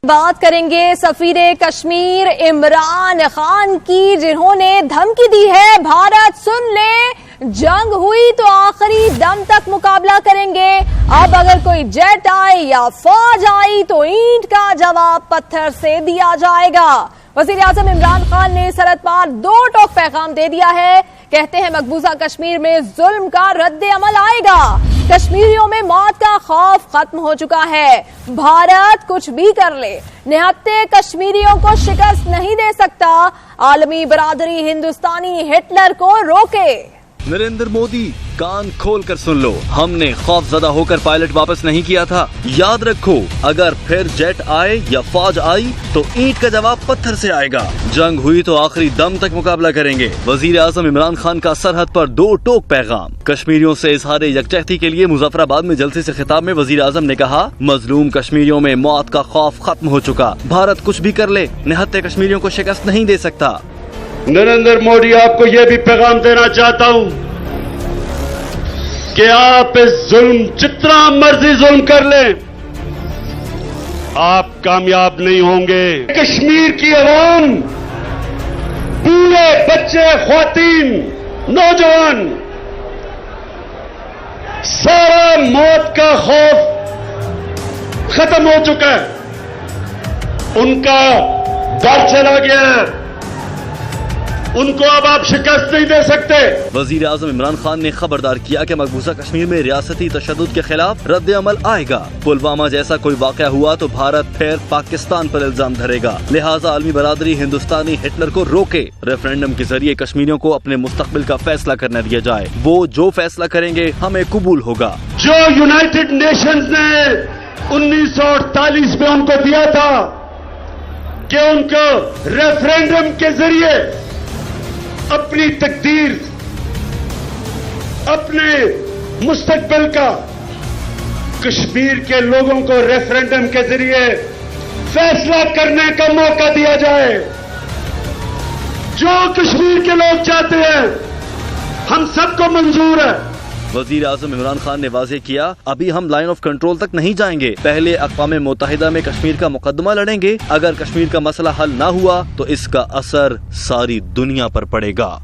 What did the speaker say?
بات کریں گے سفیر کشمیر عمران خان کی، جنہوں نے دھمکی دی ہے بھارت سن لے جنگ ہوئی تو آخری دم تک مقابلہ کریں گے، اب اگر کوئی جیٹ آئے یا فوج آئی تو اینٹ کا جواب پتھر سے دیا جائے گا۔ وزیر اعظم عمران خان نے سرحد پار دو ٹوک پیغام دے دیا ہے، کہتے ہیں مقبوضہ کشمیر میں ظلم کا رد عمل آئے گا، کشمیریوں میں موت کا خوف ختم ہو چکا ہے، بھارت کچھ بھی کر لے نہتے کشمیریوں کو شکست نہیں دے سکتا، عالمی برادری ہندوستانی ہٹلر کو روکے۔ نریندر مودی کان کھول کر سن لو، ہم نے خوف زدہ ہو کر پائلٹ واپس نہیں کیا تھا، یاد رکھو اگر پھر جیٹ آئے یا فوج آئی تو اینٹ کا جواب پتھر سے آئے گا، جنگ ہوئی تو آخری دم تک مقابلہ کریں گے۔ وزیر اعظم عمران خان کا سرحد پر دو ٹوک پیغام۔ کشمیریوں سے اظہار یکجہتی کے لیے مظفر آباد میں جلسے سے خطاب میں وزیر اعظم نے کہا، مظلوم کشمیریوں میں موت کا خوف ختم ہو چکا، بھارت کچھ بھی کر لے نہتے کشمیریوں کو شکست نہیں دے سکتا۔ نریندر مودی آپ کو یہ بھی پیغام دینا چاہتا ہوں کہ آپ اس ظلم جتنا مرضی ظلم کر لیں آپ کامیاب نہیں ہوں گے۔ کشمیر کی عوام، بوڑھے بچے، خواتین، نوجوان، سارا موت کا خوف ختم ہو چکا ہے، ان کا ڈر چلا گیا ہے، ان کو اب آپ شکست نہیں دے سکتے۔ وزیر اعظم عمران خان نے خبردار کیا کہ مقبوضہ کشمیر میں ریاستی تشدد کے خلاف رد عمل آئے گا، پلوامہ جیسا کوئی واقعہ ہوا تو بھارت پھر پاکستان پر الزام دھرے گا، لہٰذا عالمی برادری ہندوستانی ہٹلر کو روکے، ریفرینڈم کے ذریعے کشمیریوں کو اپنے مستقبل کا فیصلہ کرنے دیا جائے، وہ جو فیصلہ کریں گے ہمیں قبول ہوگا۔ جو یونائٹڈ نیشنز نے 1948 میں ان کو دیا تھا کہ ان کو ریفرینڈم کے ذریعے اپنی تقدیر، اپنے مستقبل کا، کشمیر کے لوگوں کو ریفرینڈم کے ذریعے فیصلہ کرنے کا موقع دیا جائے، جو کشمیر کے لوگ چاہتے ہیں ہم سب کو منظور ہے۔ وزیر اعظم عمران خان نے واضح کیا، ابھی ہم لائن آف کنٹرول تک نہیں جائیں گے، پہلے اقوام متحدہ میں کشمیر کا مقدمہ لڑیں گے، اگر کشمیر کا مسئلہ حل نہ ہوا تو اس کا اثر ساری دنیا پر پڑے گا۔